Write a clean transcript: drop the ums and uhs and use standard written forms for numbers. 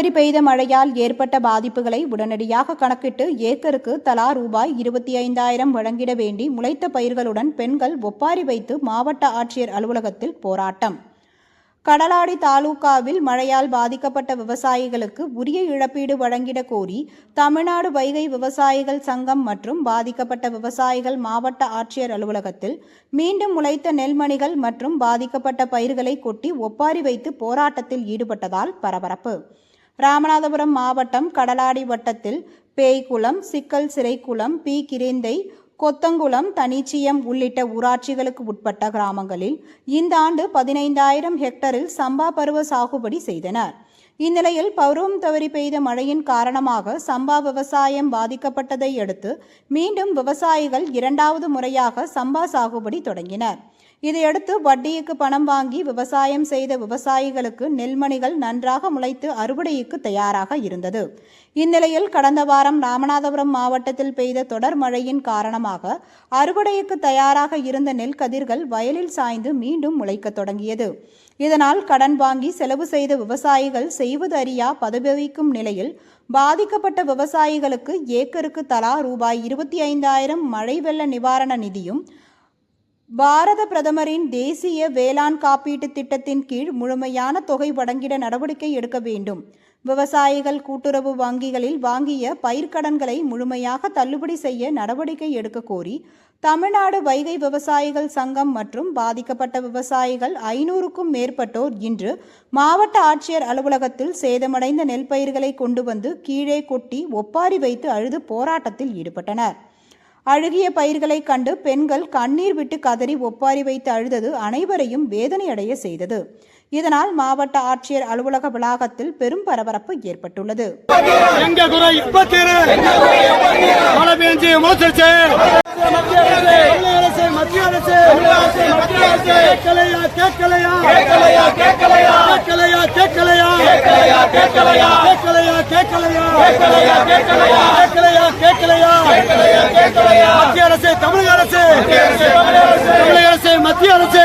தவறி பெய்த மழையால் ஏற்பட்ட பாதிப்புகளை உடனடியாக கணக்கிட்டு ஏக்கருக்கு தலா ரூபாய் 25,000 வழங்கிட வேண்டி முளைத்த பயிர்களுடன் பெண்கள் ஒப்பாரி வைத்து மாவட்ட ஆட்சியர் அலுவலகத்தில் போராட்டம். கடலாடி தாலுகாவில் மழையால் பாதிக்கப்பட்ட விவசாயிகளுக்கு உரிய இழப்பீடு வழங்கிட கோரி தமிழ்நாடு வைகை விவசாயிகள் சங்கம் மற்றும் பாதிக்கப்பட்ட விவசாயிகள் மாவட்ட ஆட்சியர் அலுவலகத்தில் மீண்டும் முளைத்த நெல்மணிகள் மற்றும் பாதிக்கப்பட்ட பயிர்களை கொட்டி ஒப்பாரி வைத்து போராட்டத்தில் ஈடுபட்டதால் பரபரப்பு. ராமநாதபுரம் மாவட்டம் கடலாடி வட்டத்தில் பேய்குளம், சிக்கல் சிறைக்குளம், பி. கிரேந்தை, கொத்தங்குளம், தனிச்சியம் உள்ளிட்ட ஊராட்சிகளுக்கு உட்பட்ட கிராமங்களில் இந்த ஆண்டு 15,000 ஹெக்டரில் சம்பா பருவ சாகுபடி செய்தனர். இந்நிலையில் பருவம் தவறி பெய்த மழையின் காரணமாக சம்பா விவசாயம் பாதிக்கப்பட்டதை அடுத்து மீண்டும் விவசாயிகள் இரண்டாவது முறையாக சம்பா சாகுபடி தொடங்கினர். இதையடுத்து வட்டிக்கு பணம் வாங்கி விவசாயம் செய்த விவசாயிகளுக்கு நெல்மணிகள் நன்றாக முளைத்து அறுவடைக்கு தயாராக இருந்தது. இந்நிலையில் கடந்த வாரம் ராமநாதபுரம் மாவட்டத்தில் பெய்த தொடர் மழையின் காரணமாக அறுவடைக்கு தயாராக இருந்த நெல் கதிர்கள் வயலில் சாய்ந்து மீண்டும் முளைக்க தொடங்கியது. இதனால் கடன் வாங்கி செலவு செய்த விவசாயிகள் செய்வது அறியா பதவிக்கும் நிலையில் பாதிக்கப்பட்ட விவசாயிகளுக்கு ஏக்கருக்கு தலா ரூபாய் 25,000 மழை வெள்ள நிவாரண நிதியும் பாரத பிரதமரின் தேசிய வேளாண் காப்பீட்டு திட்டத்தின் கீழ் முழுமையான தொகை வழங்கிட நடவடிக்கை எடுக்க வேண்டும். விவசாயிகள் கூட்டுறவு வங்கிகளில் வாங்கிய பயிர்க்கடன்களை முழுமையாக தள்ளுபடி செய்ய நடவடிக்கை எடுக்க கோரி தமிழ்நாடு வைகை விவசாயிகள் சங்கம் மற்றும் பாதிக்கப்பட்ட விவசாயிகள் 500க்கும் மேற்பட்டோர் இன்று மாவட்ட ஆட்சியர் அலுவலகத்தில் சேதமடைந்த நெல் பயிர்களை கொண்டு வந்து கீழே கொட்டி ஒப்பாரி வைத்து அழுது போராட்டத்தில் ஈடுபட்டனர். அழுகிய பயிர்களை கண்டு பெண்கள் கண்ணீர் விட்டு கதறி ஒப்பாரி வைத்து அழுதது அனைவரையும் வேதனையடைய செய்தது. இதனால் மாவட்ட ஆட்சியர் அலுவலக வளாகத்தில் பெரும் பரபரப்பு ஏற்பட்டுள்ளது. தமிழக அரசு மத்திய அரசு